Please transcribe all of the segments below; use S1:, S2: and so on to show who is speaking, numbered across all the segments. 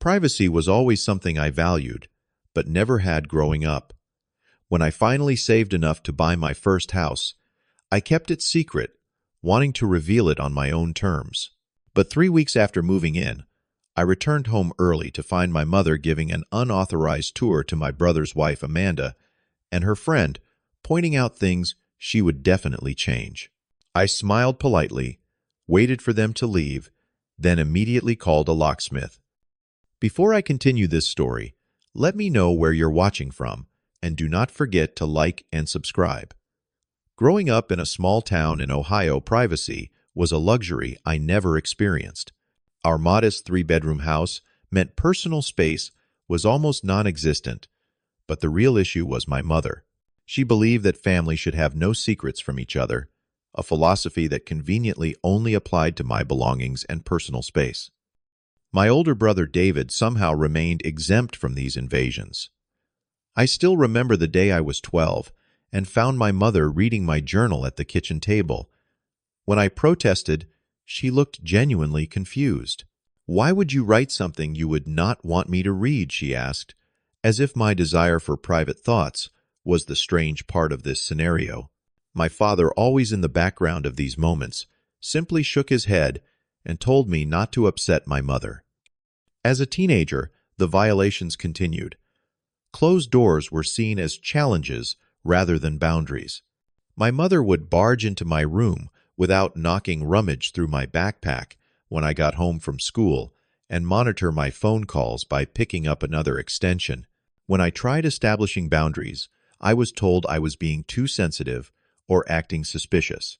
S1: Privacy was always something I valued, but never had growing up. When I finally saved enough to buy my first house, I kept it secret, wanting to reveal it on my own terms. But 3 weeks after moving in, I returned home early to find my mother giving an unauthorized tour to my brother's wife, Amanda, and her friend, pointing out things she would definitely change. I smiled politely, waited for them to leave, then immediately called a locksmith. Before I continue this story, let me know where you're watching from, and do not forget to like and subscribe. Growing up in a small town in Ohio, privacy was a luxury I never experienced. Our modest 3-bedroom house meant personal space was almost non-existent, but the real issue was my mother. She believed that family should have no secrets from each other, a philosophy that conveniently only applied to my belongings and personal space. My older brother David somehow remained exempt from these invasions. I still remember the day I was 12 and found my mother reading my journal at the kitchen table. When I protested, she looked genuinely confused. "Why would you write something you would not want me to read?" she asked, as if my desire for private thoughts was the strange part of this scenario. My father, always in the background of these moments, simply shook his head and told me not to upset my mother. As a teenager, the violations continued. Closed doors were seen as challenges rather than boundaries. My mother would barge into my room without knocking, rummage through my backpack when I got home from school, and monitor my phone calls by picking up another extension. When I tried establishing boundaries, I was told I was being too sensitive or acting suspicious.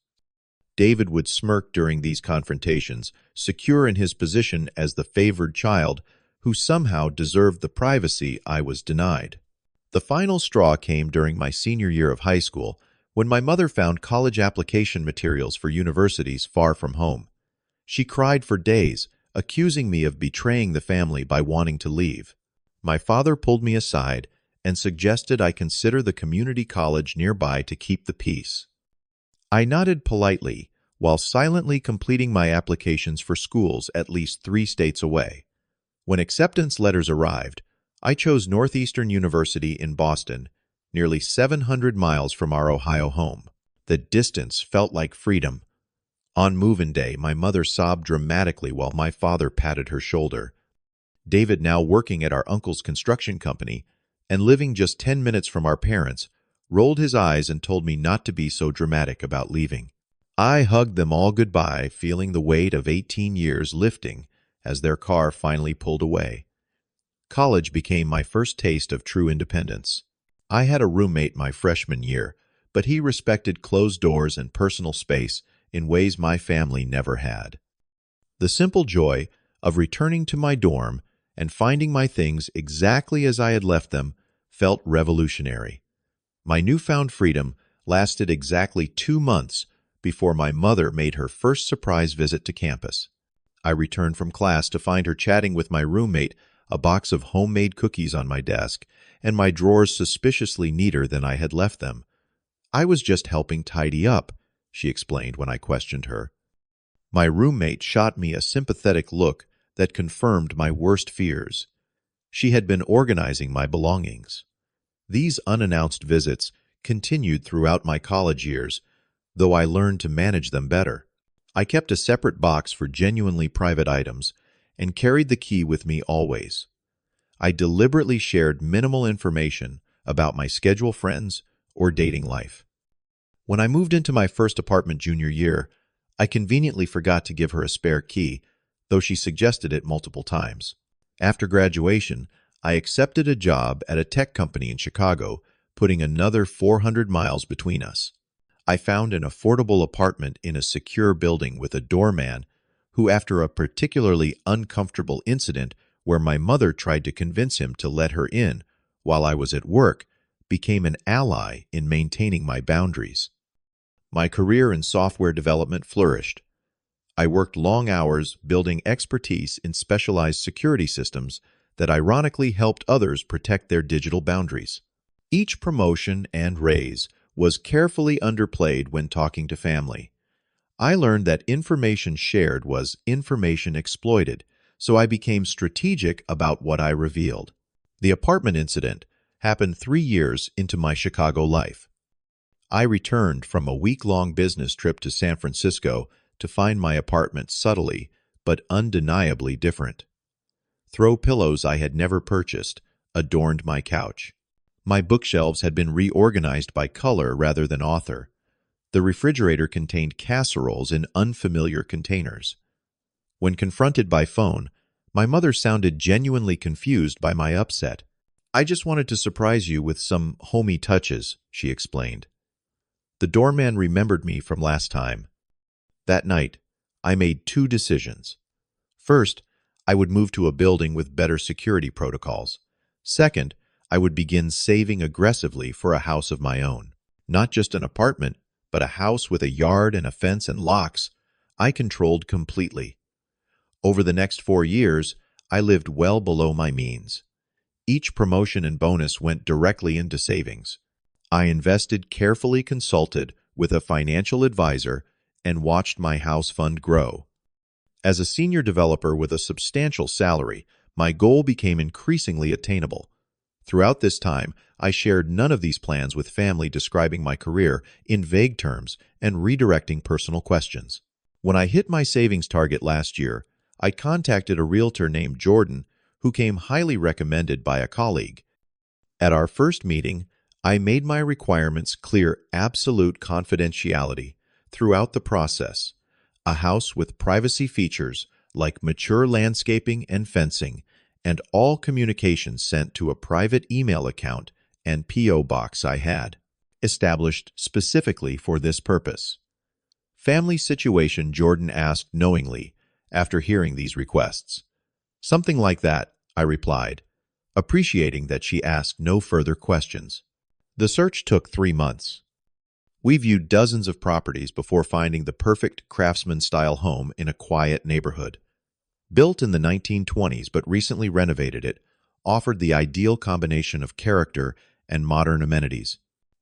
S1: David would smirk during these confrontations, secure in his position as the favored child who somehow deserved the privacy I was denied. The final straw came during my senior year of high school, when my mother found college application materials for universities far from home. She cried for days, accusing me of betraying the family by wanting to leave. My father pulled me aside and suggested I consider the community college nearby to keep the peace. I nodded politely while silently completing my applications for schools at least 3 states away. When acceptance letters arrived, I chose Northeastern University in Boston, nearly 700 miles from our Ohio home. The distance felt like freedom. On move-in day, my mother sobbed dramatically while my father patted her shoulder. David, now working at our uncle's construction company and living just 10 minutes from our parents, rolled his eyes and told me not to be so dramatic about leaving. I hugged them all goodbye, feeling the weight of 18 years lifting as their car finally pulled away. College became my first taste of true independence. I had a roommate my freshman year, but he respected closed doors and personal space in ways my family never had. The simple joy of returning to my dorm and finding my things exactly as I had left them felt revolutionary. My newfound freedom lasted exactly 2 months before my mother made her first surprise visit to campus. I returned from class to find her chatting with my roommate, a box of homemade cookies on my desk, and my drawers suspiciously neater than I had left them. "I was just helping tidy up," she explained when I questioned her. My roommate shot me a sympathetic look that confirmed my worst fears. She had been organizing my belongings. These unannounced visits continued throughout my college years, though I learned to manage them better. I kept a separate box for genuinely private items and carried the key with me always. I deliberately shared minimal information about my schedule, friends, or dating life. When I moved into my first apartment junior year, I conveniently forgot to give her a spare key, though she suggested it multiple times. After graduation, I accepted a job at a tech company in Chicago, putting another 400 miles between us. I found an affordable apartment in a secure building with a doorman who, after a particularly uncomfortable incident where my mother tried to convince him to let her in while I was at work, became an ally in maintaining my boundaries. My career in software development flourished. I worked long hours building expertise in specialized security systems that ironically helped others protect their digital boundaries. Each promotion and raise was carefully underplayed when talking to family. I learned that information shared was information exploited, so I became strategic about what I revealed. The apartment incident happened 3 years into my Chicago life. I returned from a week-long business trip to San Francisco to find my apartment subtly but undeniably different. Throw pillows I had never purchased adorned my couch. My bookshelves had been reorganized by color rather than author. The refrigerator contained casseroles in unfamiliar containers. When confronted by phone, my mother sounded genuinely confused by my upset. "I just wanted to surprise you with some homey touches," she explained. The doorman remembered me from last time. That night, I made 2 decisions. First, I would move to a building with better security protocols. Second, I would begin saving aggressively for a house of my own. Not just an apartment, but a house with a yard and a fence and locks I controlled completely. Over the next 4 years, I lived well below my means. Each promotion and bonus went directly into savings. I invested carefully consulted with a financial advisor and watched my house fund grow. As a senior developer with a substantial salary, my goal became increasingly attainable. Throughout this time, I shared none of these plans with family, describing my career in vague terms and redirecting personal questions. When I hit my savings target last year, I contacted a realtor named Jordan, who came highly recommended by a colleague. At our first meeting, I made my requirements clear: absolute confidentiality throughout the process, a house with privacy features like mature landscaping and fencing, and all communications sent to a private email account and P.O. box I had, established specifically for this purpose. "Family situation?" Jordan asked knowingly after hearing these requests. "Something like that," I replied, appreciating that she asked no further questions. The search took 3 months. We viewed dozens of properties before finding the perfect craftsman-style home in a quiet neighborhood. Built in the 1920s but recently renovated, it offered the ideal combination of character and modern amenities.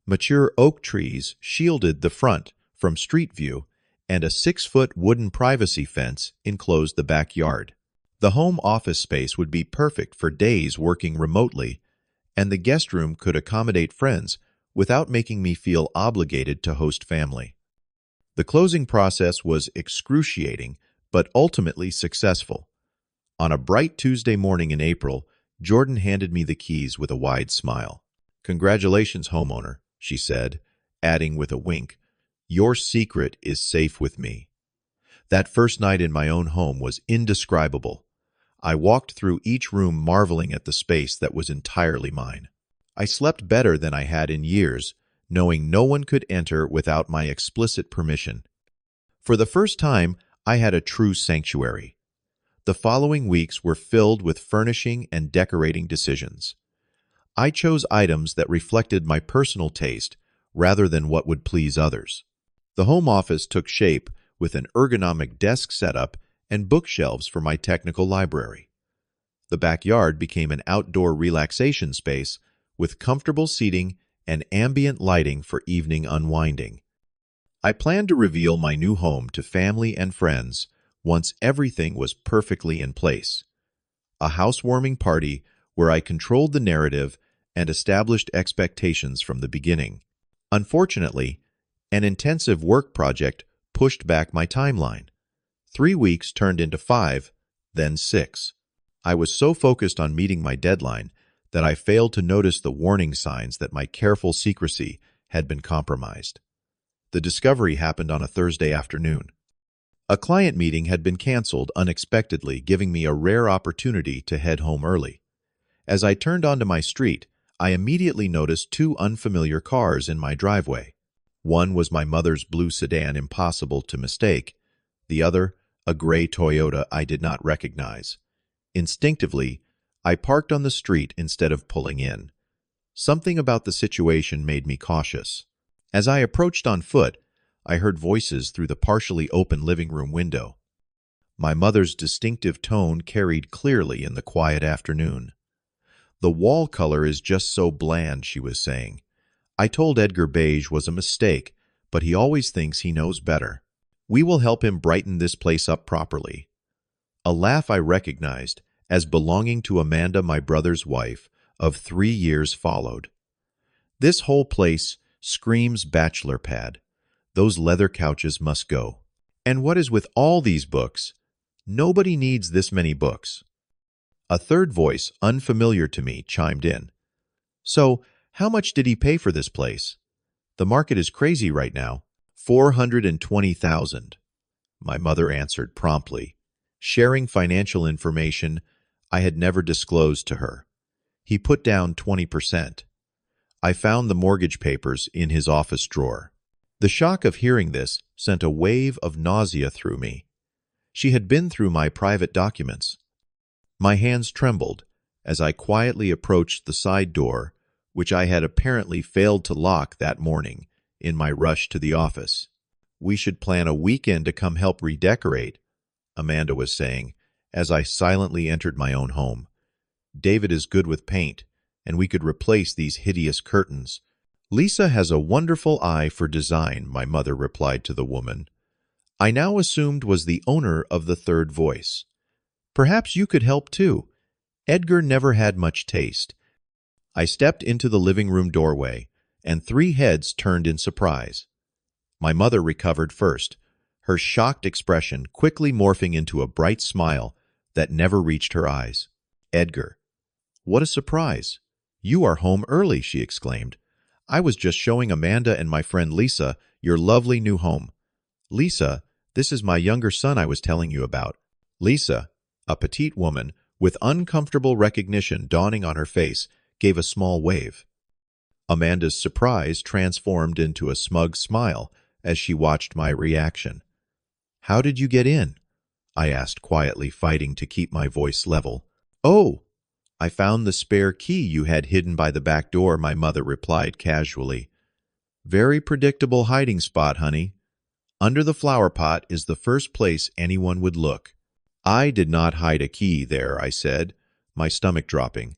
S1: Mature oak trees shielded the front from street view, and a 6-foot wooden privacy fence enclosed the backyard. The home office space would be perfect for days working remotely, and the guest room could accommodate friends without making me feel obligated to host family. The closing process was excruciating, but ultimately successful. On a bright Tuesday morning in April, Jordan handed me the keys with a wide smile. "Congratulations, homeowner," she said, adding with a wink, "your secret is safe with me." That first night in my own home was indescribable. I walked through each room marveling at the space that was entirely mine. I slept better than I had in years, knowing no one could enter without my explicit permission. For the first time, I had a true sanctuary. The following weeks were filled with furnishing and decorating decisions. I chose items that reflected my personal taste rather than what would please others. The home office took shape with an ergonomic desk setup and bookshelves for my technical library. The backyard became an outdoor relaxation space with comfortable seating and ambient lighting for evening unwinding. I planned to reveal my new home to family and friends once everything was perfectly in place. A housewarming party where I controlled the narrative and established expectations from the beginning. Unfortunately, an intensive work project pushed back my timeline. 3 weeks turned into 5, then 6. I was so focused on meeting my deadline that I failed to notice the warning signs that my careful secrecy had been compromised. The discovery happened on a Thursday afternoon. A client meeting had been canceled unexpectedly, giving me a rare opportunity to head home early. As I turned onto my street, I immediately noticed 2 unfamiliar cars in my driveway. One was my mother's blue sedan, impossible to mistake. The other, a gray Toyota I did not recognize. Instinctively, I parked on the street instead of pulling in. Something about the situation made me cautious. As I approached on foot, I heard voices through the partially open living room window. My mother's distinctive tone carried clearly in the quiet afternoon. "The wall color is just so bland," she was saying. "I told Edgar beige was a mistake, but he always thinks he knows better. We will help him brighten this place up properly." A laugh I recognized as belonging to Amanda, my brother's wife, of 3 years followed. This whole place screams bachelor pad. Those leather couches must go. And what is with all these books? Nobody needs this many books. A third voice, unfamiliar to me, chimed in. So, how much did he pay for this place? The market is crazy right now. 420,000. My mother answered promptly, sharing financial information I had never disclosed to her. He put down 20%. I found the mortgage papers in his office drawer. The shock of hearing this sent a wave of nausea through me. She had been through my private documents. My hands trembled as I quietly approached the side door, which I had apparently failed to lock that morning in my rush to the office. We should plan a weekend to come help redecorate, Amanda was saying, as I silently entered my own home. David is good with paint, and we could replace these hideous curtains. Lisa has a wonderful eye for design, my mother replied to the woman I now assumed was the owner of the third voice. Perhaps you could help too. Edgar never had much taste. I stepped into the living room doorway, and 3 heads turned in surprise. My mother recovered first, her shocked expression quickly morphing into a bright smile that never reached her eyes. Edgar. What a surprise. You are home early, she exclaimed. I was just showing Amanda and my friend Lisa your lovely new home. Lisa, this is my younger son I was telling you about. Lisa, a petite woman with uncomfortable recognition dawning on her face, gave a small wave. Amanda's surprise transformed into a smug smile as she watched my reaction. How did you get in? I asked quietly, fighting to keep my voice level. Oh, I found the spare key you had hidden by the back door, my mother replied casually. Very predictable hiding spot, honey. Under the flower pot is the first place anyone would look. I did not hide a key there, I said, my stomach dropping.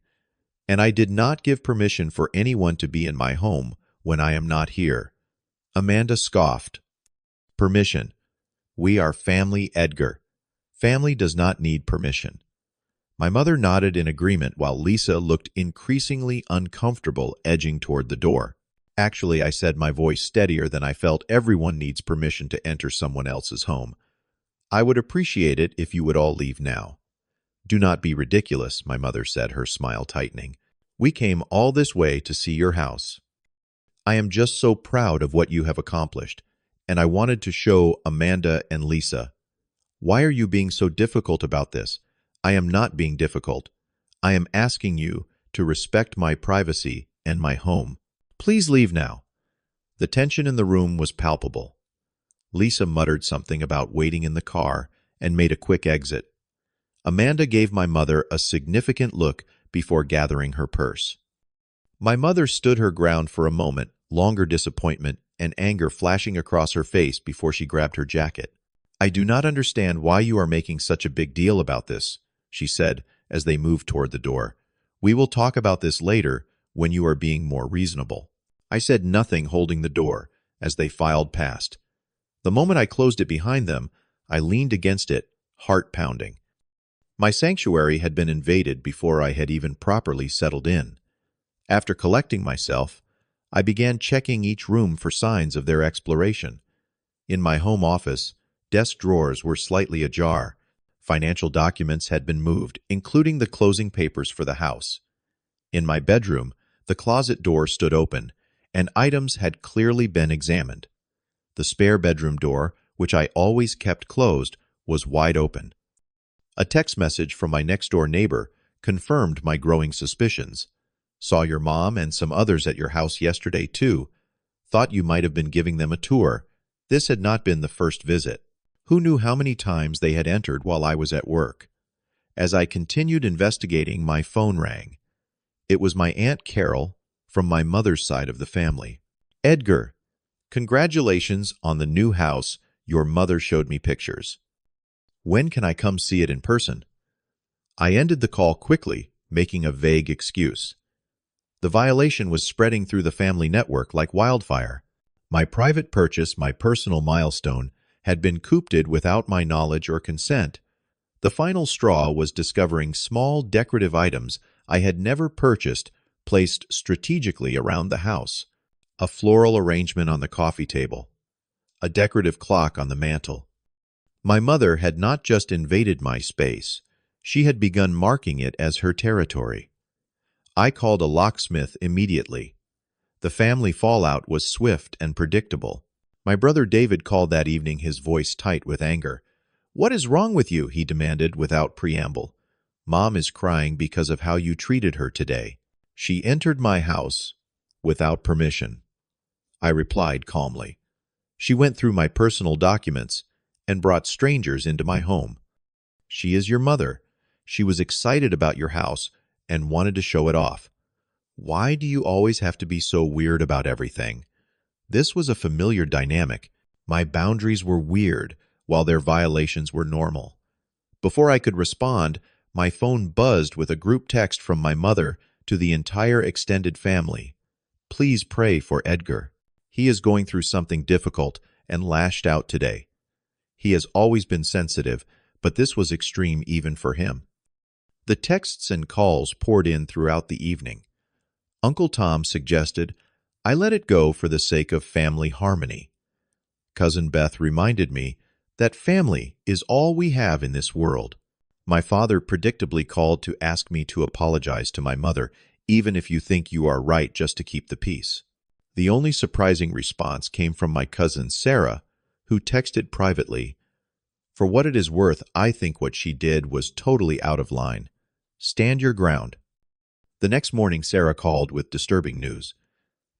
S1: And I did not give permission for anyone to be in my home when I am not here. Amanda scoffed. Permission. We are family, Edgar. Family does not need permission. My mother nodded in agreement while Lisa looked increasingly uncomfortable, edging toward the door. Actually, I said, my voice steadier than I felt. Everyone needs permission to enter someone else's home. I would appreciate it if you would all leave now. Do not be ridiculous, my mother said, her smile tightening. We came all this way to see your house. I am just so proud of what you have accomplished, and I wanted to show Amanda and Lisa. Why are you being so difficult about this? I am not being difficult. I am asking you to respect my privacy and my home. Please leave now. The tension in the room was palpable. Lisa muttered something about waiting in the car and made a quick exit. Amanda gave my mother a significant look before gathering her purse. My mother stood her ground for a moment, longer disappointment and anger flashing across her face before she grabbed her jacket. I do not understand why you are making such a big deal about this, she said as they moved toward the door. We will talk about this later when you are being more reasonable. I said nothing, holding the door as they filed past. The moment I closed it behind them, I leaned against it, heart pounding. My sanctuary had been invaded before I had even properly settled in. After collecting myself, I began checking each room for signs of their exploration. In my home office, desk drawers were slightly ajar. Financial documents had been moved, including the closing papers for the house. In my bedroom, the closet door stood open, and items had clearly been examined. The spare bedroom door, which I always kept closed, was wide open. A text message from my next-door neighbor confirmed my growing suspicions. Saw your mom and some others at your house yesterday, too. Thought you might have been giving them a tour. This had not been the first visit. Who knew how many times they had entered while I was at work? As I continued investigating, my phone rang. It was my Aunt Carol from my mother's side of the family. Edgar, congratulations on the new house. Your mother showed me pictures. When can I come see it in person? I ended the call quickly, making a vague excuse. The violation was spreading through the family network like wildfire. My private purchase, my personal milestone, had been coopted without my knowledge or consent, The final straw was discovering small decorative items I had never purchased placed strategically around the house. A floral arrangement on the coffee table, a decorative clock on the mantel. My mother had not just invaded my space, she had begun marking it as her territory. I called a locksmith immediately. The family fallout was swift and predictable. My brother David called that evening, his voice tight with anger. "What is wrong with you?" he demanded without preamble. "Mom is crying because of how you treated her today. She entered my house without permission," I replied calmly. "She went through my personal documents and brought strangers into my home. She is your mother. She was excited about your house and wanted to show it off. Why do you always have to be so weird about everything?" This was a familiar dynamic. My boundaries were weird, while their violations were normal. Before I could respond, my phone buzzed with a group text from my mother to the entire extended family. "Please pray for Edgar. He is going through something difficult and lashed out today. He has always been sensitive, but this was extreme even for him." The texts and calls poured in throughout the evening. Uncle Tom suggested I let it go for the sake of family harmony. Cousin Beth reminded me that family is all we have in this world. My father predictably called to ask me to apologize to my mother, even if you think you are right, just to keep the peace. The only surprising response came from my cousin Sarah, who texted privately, "For what it is worth, I think what she did was totally out of line. Stand your ground." The next morning, Sarah called with disturbing news.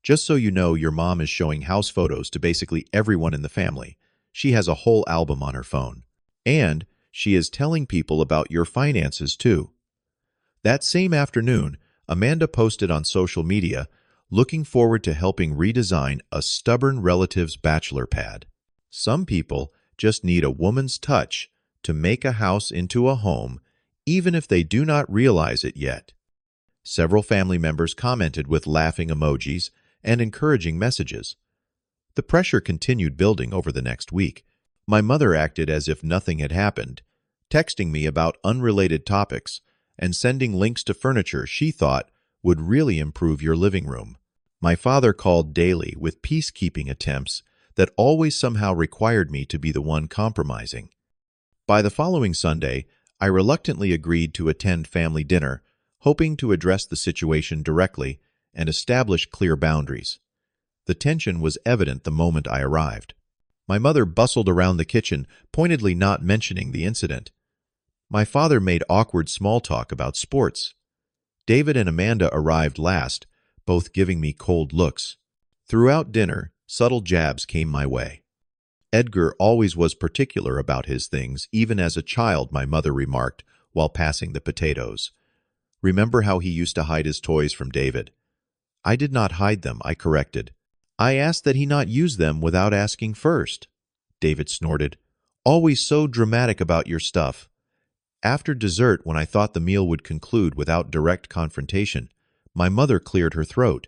S1: "Just so you know, your mom is showing house photos to basically everyone in the family. She has a whole album on her phone. And she is telling people about your finances, too." That same afternoon, Amanda posted on social media, looking forward to helping redesign a stubborn relative's bachelor pad. Some people just need a woman's touch to make a house into a home, even if they do not realize it yet. Several family members commented with laughing emojis and encouraging messages. The pressure continued building over the next week. My mother acted as if nothing had happened, texting me about unrelated topics and sending links to furniture she thought would really improve your living room. My father called daily with peacekeeping attempts that always somehow required me to be the one compromising. By the following Sunday, I reluctantly agreed to attend family dinner, hoping to address the situation directly and establish clear boundaries. The tension was evident the moment I arrived. My mother bustled around the kitchen, pointedly not mentioning the incident. My father made awkward small talk about sports. David and Amanda arrived last, both giving me cold looks. Throughout dinner, subtle jabs came my way. "Edgar always was particular about his things, even as a child," my mother remarked while passing the potatoes. "Remember how he used to hide his toys from David?" "I did not hide them," I corrected. "I asked that he not use them without asking first." David snorted. "Always so dramatic about your stuff." After dessert, when I thought the meal would conclude without direct confrontation, my mother cleared her throat.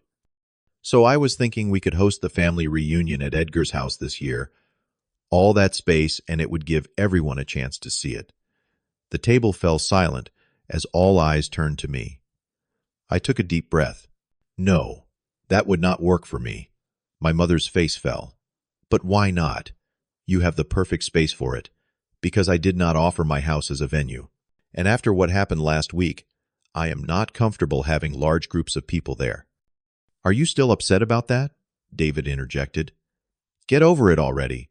S1: "So I was thinking we could host the family reunion at Edgar's house this year. All that space, and it would give everyone a chance to see it." The table fell silent as all eyes turned to me. I took a deep breath. "No, that would not work for me." My mother's face fell. "But why not? You have the perfect space for it." "Because I did not offer my house as a venue. And after what happened last week, I am not comfortable having large groups of people there." "Are you still upset about that?" David interjected. "Get over it already.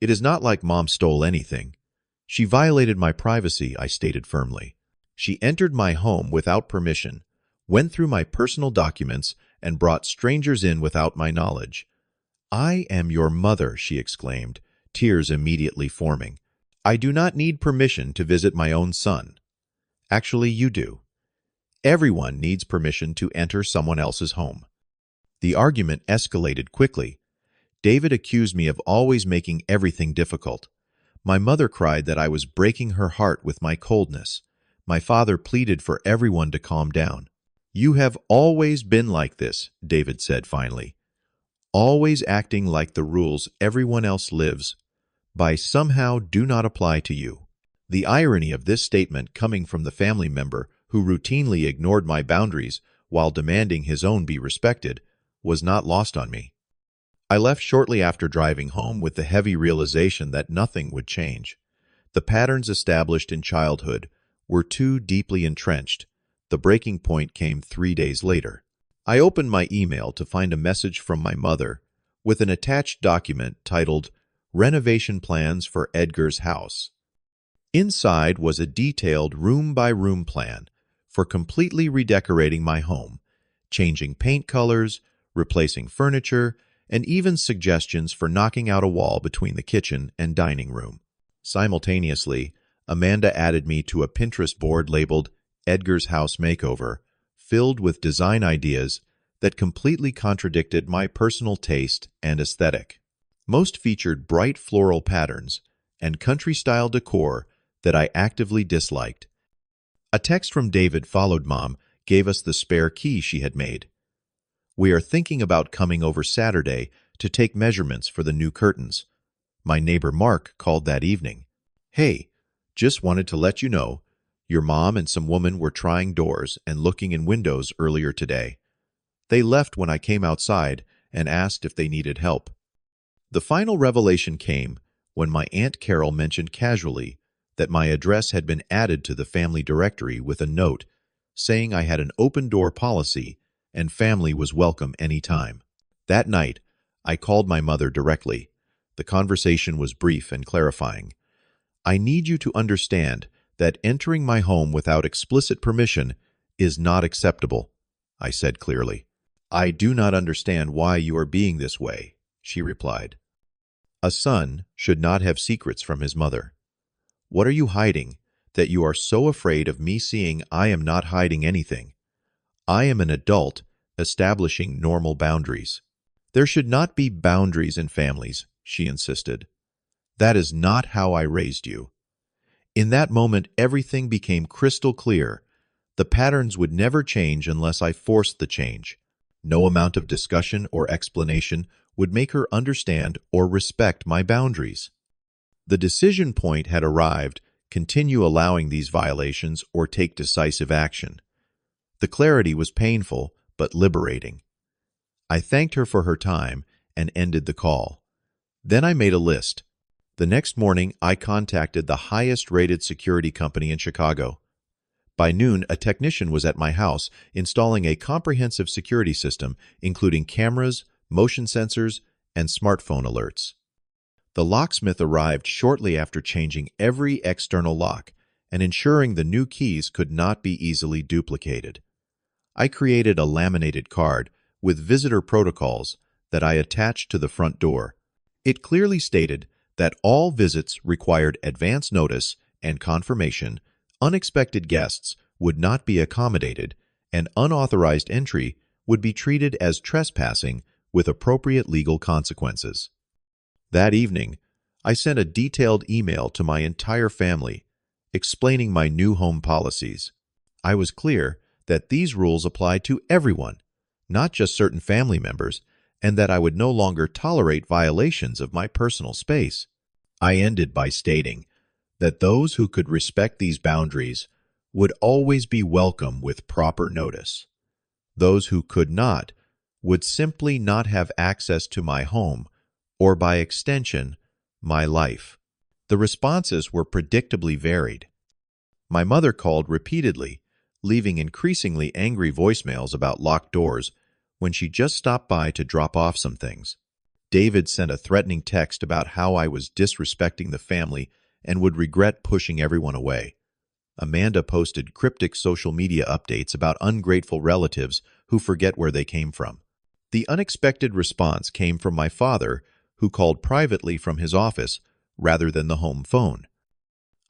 S1: It is not like Mom stole anything. She violated my privacy," I stated firmly. "She entered my home without permission, went through my personal documents, and brought strangers in without my knowledge." "I am your mother," she exclaimed, tears immediately forming. "I do not need permission to visit my own son." "Actually, you do. Everyone needs permission to enter someone else's home." The argument escalated quickly. David accused me of always making everything difficult. My mother cried that I was breaking her heart with my coldness. My father pleaded for everyone to calm down. "You have always been like this," David said finally. "Always acting like the rules everyone else lives by somehow do not apply to you." The irony of this statement coming from the family member who routinely ignored my boundaries while demanding his own be respected was not lost on me. I left shortly after driving home with the heavy realization that nothing would change. The patterns established in childhood were too deeply entrenched. The breaking point came 3 days later. I opened my email to find a message from my mother with an attached document titled Renovation Plans for Edgar's House. Inside was a detailed room-by-room plan for completely redecorating my home, changing paint colors, replacing furniture, and even suggestions for knocking out a wall between the kitchen and dining room. Simultaneously, Amanda added me to a Pinterest board labeled Edgar's House Makeover, filled with design ideas that completely contradicted my personal taste and aesthetic. Most featured bright floral patterns and country-style decor that I actively disliked. A text from David followed Mom gave us the spare key she had made. We are thinking about coming over Saturday to take measurements for the new curtains. My neighbor Mark called that evening. Hey, just wanted to let you know, your mom and some woman were trying doors and looking in windows earlier today. They left when I came outside and asked if they needed help. The final revelation came when my Aunt Carol mentioned casually that my address had been added to the family directory with a note saying I had an open-door policy and family was welcome anytime. That night, I called my mother directly. The conversation was brief and clarifying. I need you to understand that entering my home without explicit permission is not acceptable, I said clearly. I do not understand why you are being this way, she replied. A son should not have secrets from his mother. What are you hiding that you are so afraid of me seeing? I am not hiding anything. I am an adult establishing normal boundaries. There should not be boundaries in families, she insisted. That is not how I raised you. In that moment, everything became crystal clear. The patterns would never change unless I forced the change. No amount of discussion or explanation would make her understand or respect my boundaries. The decision point had arrived: continue allowing these violations or take decisive action. The clarity was painful but liberating. I thanked her for her time and ended the call. Then I made a list. The next morning, I contacted the highest-rated security company in Chicago. By noon, a technician was at my house installing a comprehensive security system, including cameras, motion sensors, and smartphone alerts. The locksmith arrived shortly after changing every external lock and ensuring the new keys could not be easily duplicated. I created a laminated card with visitor protocols that I attached to the front door. It clearly stated that all visits required advance notice and confirmation, unexpected guests would not be accommodated, and unauthorized entry would be treated as trespassing with appropriate legal consequences. That evening, I sent a detailed email to my entire family, explaining my new home policies. I was clear that these rules applied to everyone, not just certain family members, and that I would no longer tolerate violations of my personal space. I ended by stating that those who could respect these boundaries would always be welcome with proper notice. Those who could not would simply not have access to my home, or by extension, my life. The responses were predictably varied. My mother called repeatedly, leaving increasingly angry voicemails about locked doors when she just stopped by to drop off some things. David sent a threatening text about how I was disrespecting the family and would regret pushing everyone away. Amanda posted cryptic social media updates about ungrateful relatives who forget where they came from. The unexpected response came from my father, who called privately from his office rather than the home phone.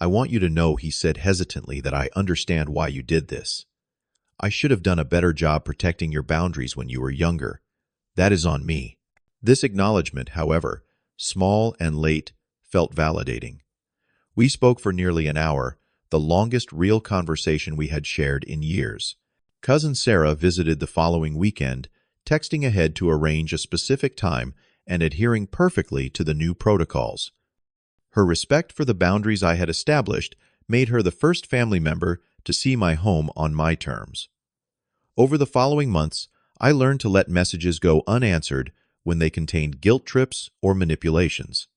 S1: I want you to know, he said hesitantly, that I understand why you did this. I should have done a better job protecting your boundaries when you were younger. That is on me. This acknowledgement, however, small and late, felt validating. We spoke for nearly an hour, the longest real conversation we had shared in years. Cousin Sarah visited the following weekend, texting ahead to arrange a specific time and adhering perfectly to the new protocols. Her respect for the boundaries I had established made her the first family member to see my home on my terms. Over the following months, I learned to let messages go unanswered when they contained guilt trips or manipulations.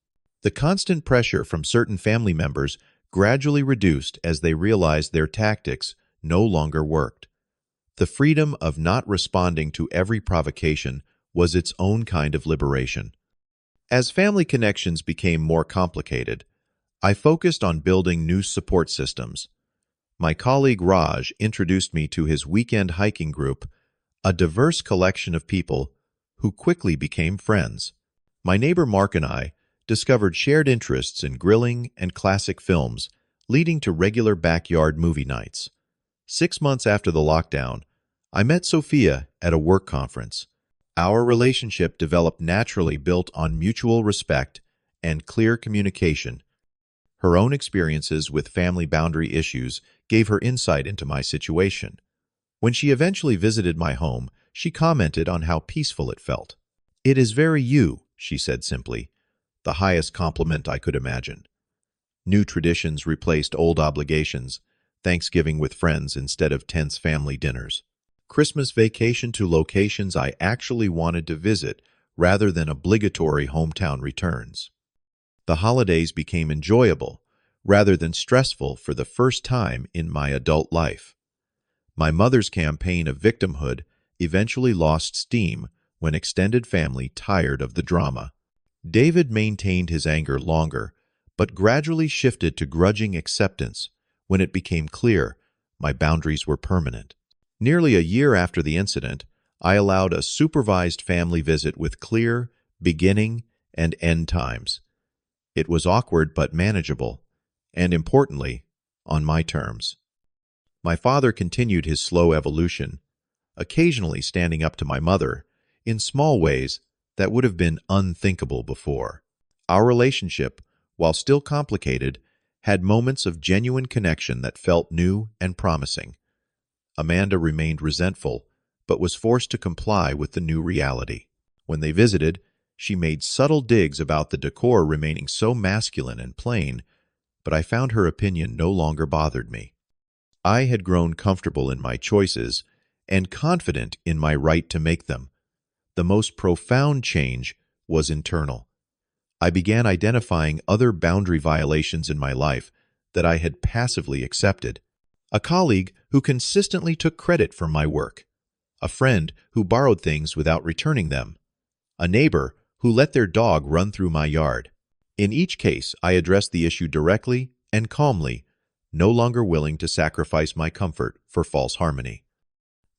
S1: The constant pressure from certain family members gradually reduced as they realized their tactics no longer worked. The freedom of not responding to every provocation was its own kind of liberation. As family connections became more complicated, I focused on building new support systems. My colleague Raj introduced me to his weekend hiking group, a diverse collection of people who quickly became friends. My neighbor Mark and I discovered shared interests in grilling and classic films, leading to regular backyard movie nights. 6 months after the lockdown, I met Sophia at a work conference. Our relationship developed naturally, built on mutual respect and clear communication. Her own experiences with family boundary issues gave her insight into my situation. When she eventually visited my home, she commented on how peaceful it felt. "It is very you," she said simply, the highest compliment I could imagine. New traditions replaced old obligations, Thanksgiving with friends instead of tense family dinners. Christmas vacation to locations I actually wanted to visit rather than obligatory hometown returns. The holidays became enjoyable rather than stressful for the first time in my adult life. My mother's campaign of victimhood eventually lost steam when extended family tired of the drama. David maintained his anger longer, but gradually shifted to grudging acceptance when it became clear my boundaries were permanent. Nearly a year after the incident, I allowed a supervised family visit with clear beginning and end times. It was awkward but manageable, and importantly, on my terms. My father continued his slow evolution, occasionally standing up to my mother in small ways that would have been unthinkable before. Our relationship, while still complicated, had moments of genuine connection that felt new and promising. Amanda remained resentful, but was forced to comply with the new reality. When they visited, she made subtle digs about the decor remaining so masculine and plain, but I found her opinion no longer bothered me. I had grown comfortable in my choices and confident in my right to make them. The most profound change was internal. I began identifying other boundary violations in my life that I had passively accepted. A colleague who consistently took credit for my work. A friend who borrowed things without returning them. A neighbor who let their dog run through my yard. In each case, I addressed the issue directly and calmly, no longer willing to sacrifice my comfort for false harmony.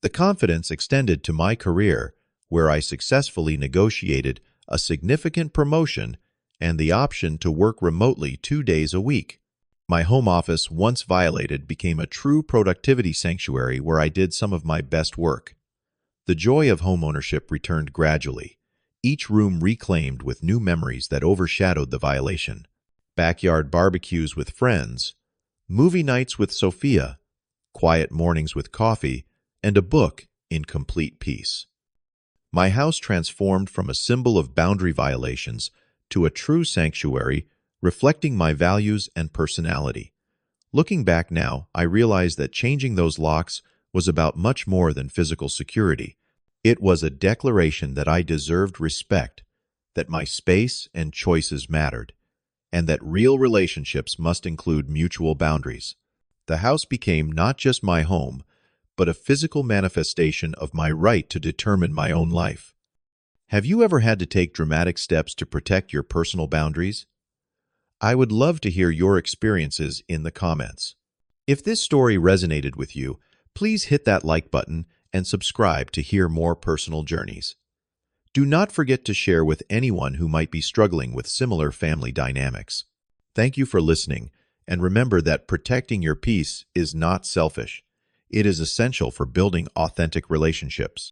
S1: The confidence extended to my career, where I successfully negotiated a significant promotion and the option to work remotely 2 days a week. My home office, once violated, became a true productivity sanctuary where I did some of my best work. The joy of homeownership returned gradually, each room reclaimed with new memories that overshadowed the violation. Backyard barbecues with friends, movie nights with Sophia, quiet mornings with coffee, and a book in complete peace. My house transformed from a symbol of boundary violations to a true sanctuary reflecting my values and personality. Looking back now, I realize that changing those locks was about much more than physical security. It was a declaration that I deserved respect, that my space and choices mattered, and that real relationships must include mutual boundaries. The house became not just my home, but a physical manifestation of my right to determine my own life. Have you ever had to take dramatic steps to protect your personal boundaries? I would love to hear your experiences in the comments. If this story resonated with you, please hit that like button and subscribe to hear more personal journeys. Do not forget to share with anyone who might be struggling with similar family dynamics. Thank you for listening, and remember that protecting your peace is not selfish. It is essential for building authentic relationships.